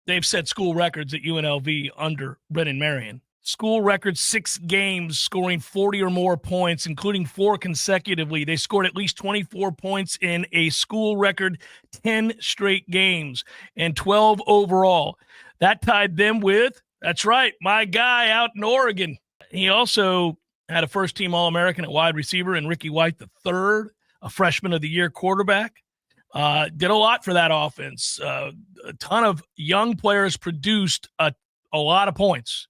They've set school records at UNLV under Brennan Marion. School record 6 games scoring 40 or more points, including 4 consecutively. They scored at least 24 points in a school record 10 straight games and 12 overall. That tied them with, that's right, my guy out in Oregon. He also had a first-team All-American at wide receiver in Ricky White III, a freshman of the year quarterback. Did a lot for that offense. A ton of young players produced a lot of points.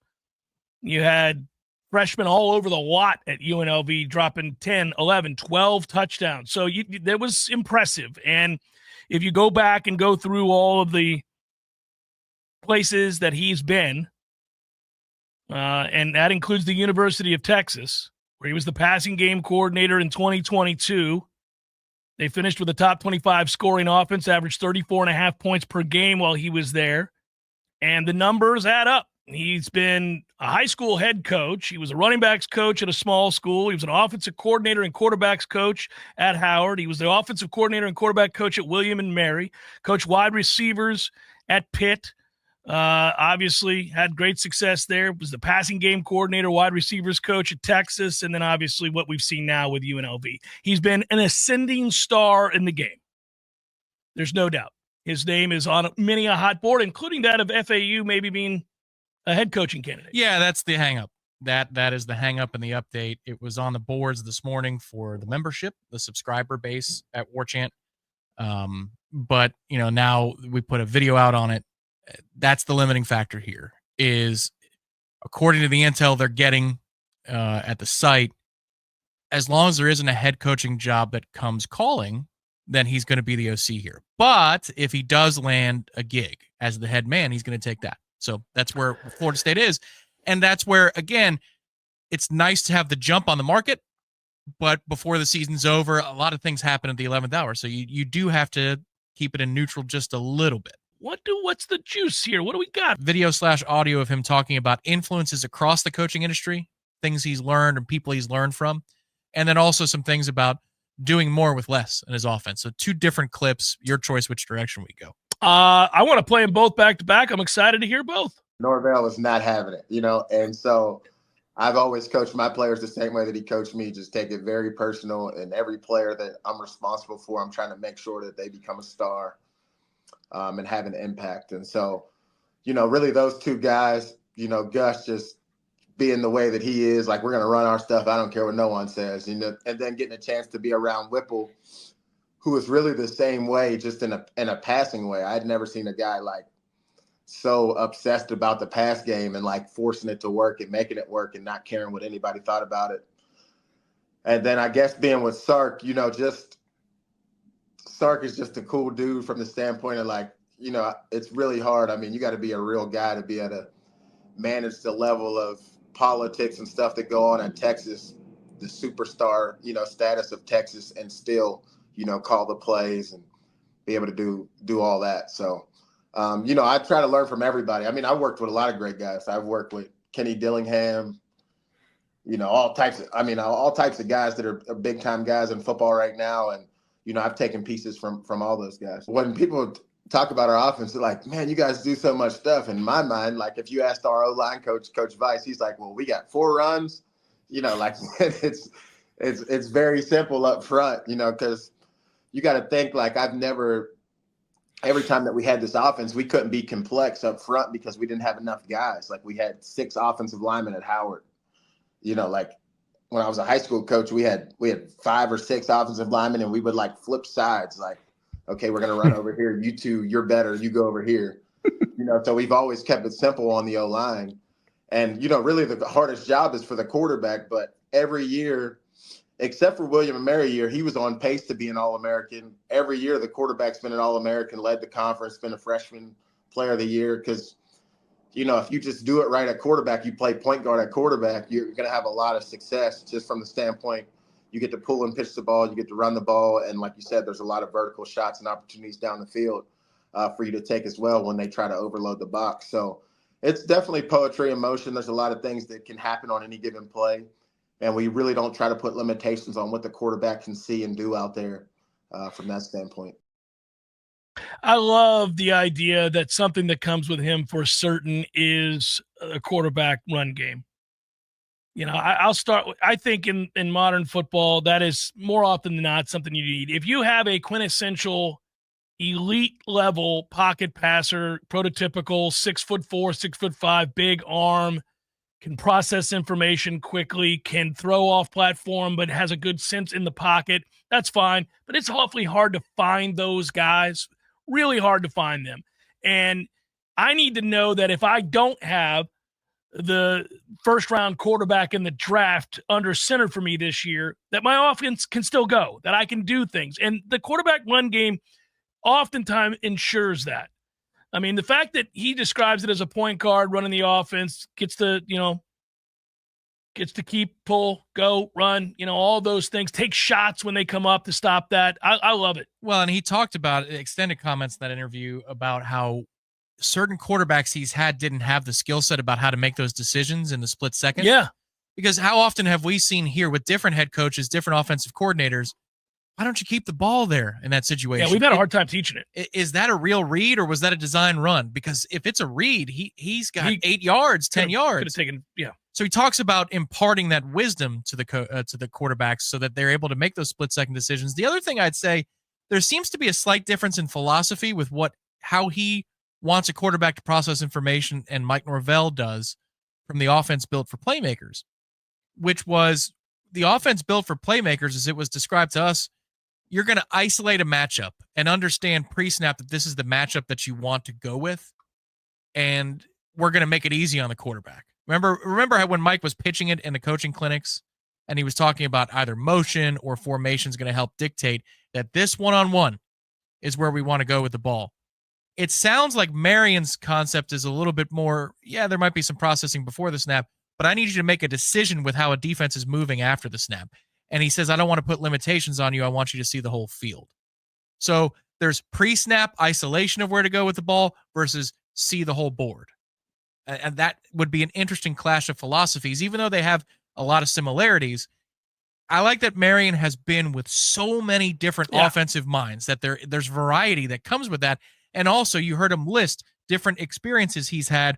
You had freshmen all over the lot at UNLV dropping 10, 11, 12 touchdowns. So that was impressive. And if you go back and go through all of the places that he's been, and that includes the University of Texas, where he was the passing game coordinator in 2022. They finished with a top 25 scoring offense, averaged 34.5 points per game while he was there. And the numbers add up. He's been a high school head coach. He was a running backs coach at a small school. He was an offensive coordinator and quarterbacks coach at Howard. He was the offensive coordinator and quarterback coach at William and Mary. Coached wide receivers at Pitt. Obviously had great success there. Was the passing game coordinator, wide receivers coach at Texas, and then obviously what we've seen now with UNLV. He's been an ascending star in the game. There's no doubt. His name is on many a hot board, including that of FAU maybe being a head coaching candidate. Yeah, that's the hang up. That is the hang up in the update. It was on the boards this morning for the membership, the subscriber base at Warchant. But now we put a video out on it. That's the limiting factor here is, according to the intel they're getting at the site, as long as there isn't a head coaching job that comes calling, then he's going to be the OC here. But if he does land a gig as the head man, he's going to take that. So that's where Florida State is. And that's where, again, it's nice to have the jump on the market, but before the season's over, a lot of things happen at the 11th hour. So you do have to keep it in neutral just a little bit. What's the juice here? What do we got? Video/audio of him talking about influences across the coaching industry, things he's learned and people he's learned from, and then also some things about doing more with less in his offense. So 2 different clips, your choice which direction we go. I want to play them both back to back. I'm excited to hear both. Norvell is not having it, and so I've always coached my players the same way that he coached me, just take it very personal. And every player that I'm responsible for, I'm trying to make sure that they become a star and have an impact. And so, really those 2 guys, Gus just being the way that he is, like, we're going to run our stuff. I don't care what no one says, and then getting a chance to be around Whipple, who is really the same way, just in a passing way. I'd never seen a guy like so obsessed about the pass game and like forcing it to work and making it work and not caring what anybody thought about it. And then I guess being with Sark, just Sark is just a cool dude from the standpoint of like, it's really hard. I mean, you got to be a real guy to be able to manage the level of politics and stuff that go on in Texas, the superstar, status of Texas, and still, call the plays and be able to do all that. So, I try to learn from everybody. I mean, I worked with a lot of great guys. I've worked with Kenny Dillingham, all types of guys that are big time guys in football right now. And, I've taken pieces from all those guys. When people talk about our offense, they're like, man, you guys do so much stuff. In my mind, like if you asked our O-line coach, Coach Vice, he's like, well, we got 4 runs, like it's very simple up front, because you got to think like every time that we had this offense, we couldn't be complex up front because we didn't have enough guys. Like we had 6 offensive linemen at Howard. Like when I was a high school coach, we had 5 or 6 offensive linemen, and we would like flip sides. Like, okay, we're going to run over here. You 2, you're better. You go over here. So we've always kept it simple on the O-line. And, really the hardest job is for the quarterback. But every year, except for William and Mary year, he was on pace to be an All-American. Every year, the quarterback's been an All-American, led the conference, been a freshman player of the year. Because, if you just do it right at quarterback, you play point guard at quarterback, you're going to have a lot of success just from the standpoint you get to pull and pitch the ball, you get to run the ball. And like you said, there's a lot of vertical shots and opportunities down the field for you to take as well when they try to overload the box. So it's definitely poetry in motion. There's a lot of things that can happen on any given play. And we really don't try to put limitations on what the quarterback can see and do out there from that standpoint. I love the idea that something that comes with him for certain is a quarterback run game. You know, I'll start. I think in modern football, that is more often than not something you need. If you have a quintessential elite level pocket passer, prototypical 6'4", 6'5", big arm, can process information quickly, can throw off platform, but has a good sense in the pocket, that's fine. But it's awfully hard to find those guys. Really hard to find them. And I need to know that if I don't have the first round quarterback in the draft under center for me this year, that my offense can still go, that I can do things. And the quarterback run game oftentimes ensures that. I mean, the fact that he describes it as a point guard running the offense, gets to keep, pull, go, run, all those things, take shots when they come up to stop that. I love it. Well, and he talked about extended comments in that interview about how certain quarterbacks he's had didn't have the skill set about how to make those decisions in the split second. Yeah. Because how often have we seen here with different head coaches, different offensive coordinators, why don't you keep the ball there in that situation? Yeah, we've had a hard time teaching it. Is that a real read or was that a design run? Because if it's a read, he's got 8 yards, 10 yards. Could have taken, yeah. So he talks about imparting that wisdom to the quarterbacks so that they're able to make those split-second decisions. The other thing I'd say, there seems to be a slight difference in philosophy with how he wants a quarterback to process information and Mike Norvell does from the offense built for playmakers, which was the offense built for playmakers as it was described to us. You're going to isolate a matchup and understand pre-snap that this is the matchup that you want to go with, and we're going to make it easy on the quarterback. Remember how when Mike was pitching it in the coaching clinics and he was talking about either motion or formation is going to help dictate that this one-on-one is where we want to go with the ball. It sounds like Marion's concept is a little bit more, there might be some processing before the snap, but I need you to make a decision with how a defense is moving after the snap. And he says, I don't want to put limitations on you. I want you to see the whole field. So there's pre-snap isolation of where to go with the ball versus see the whole board. And that would be an interesting clash of philosophies, even though they have a lot of similarities. I like that Marion has been with so many different offensive minds, that there's variety that comes with that. And also you heard him list different experiences he's had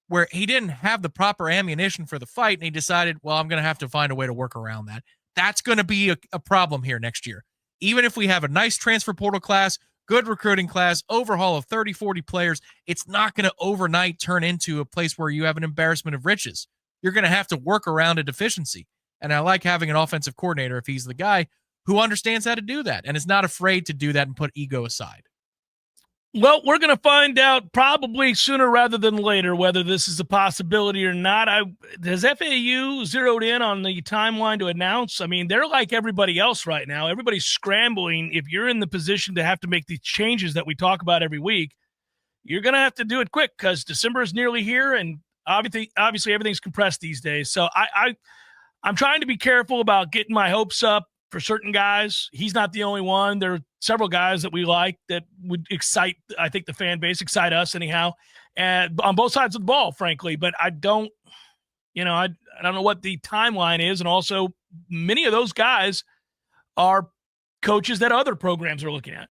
where he didn't have the proper ammunition for the fight. And he decided, well, I'm going to have to find a way to work around that. That's going to be a problem here next year. Even if we have a nice transfer portal class, good recruiting class, overhaul of 30, 40 players, it's not going to overnight turn into a place where you have an embarrassment of riches. You're going to have to work around a deficiency. And I like having an offensive coordinator, if he's the guy, who understands how to do that and is not afraid to do that and put ego aside. Well, we're going to find out probably sooner rather than later whether this is a possibility or not. Has FAU zeroed in on the timeline to announce? I mean, they're like everybody else right now. Everybody's scrambling. If you're in the position to have to make these changes that we talk about every week, you're going to have to do it quick because December is nearly here, and obviously everything's compressed these days. So I'm trying to be careful about getting my hopes up for certain guys. He's not the only one. There are several guys that we like that would excite, I think, the fan base, excite us anyhow, and on both sides of the ball, frankly. But I don't know what the timeline is. And also many of those guys are coaches that other programs are looking at.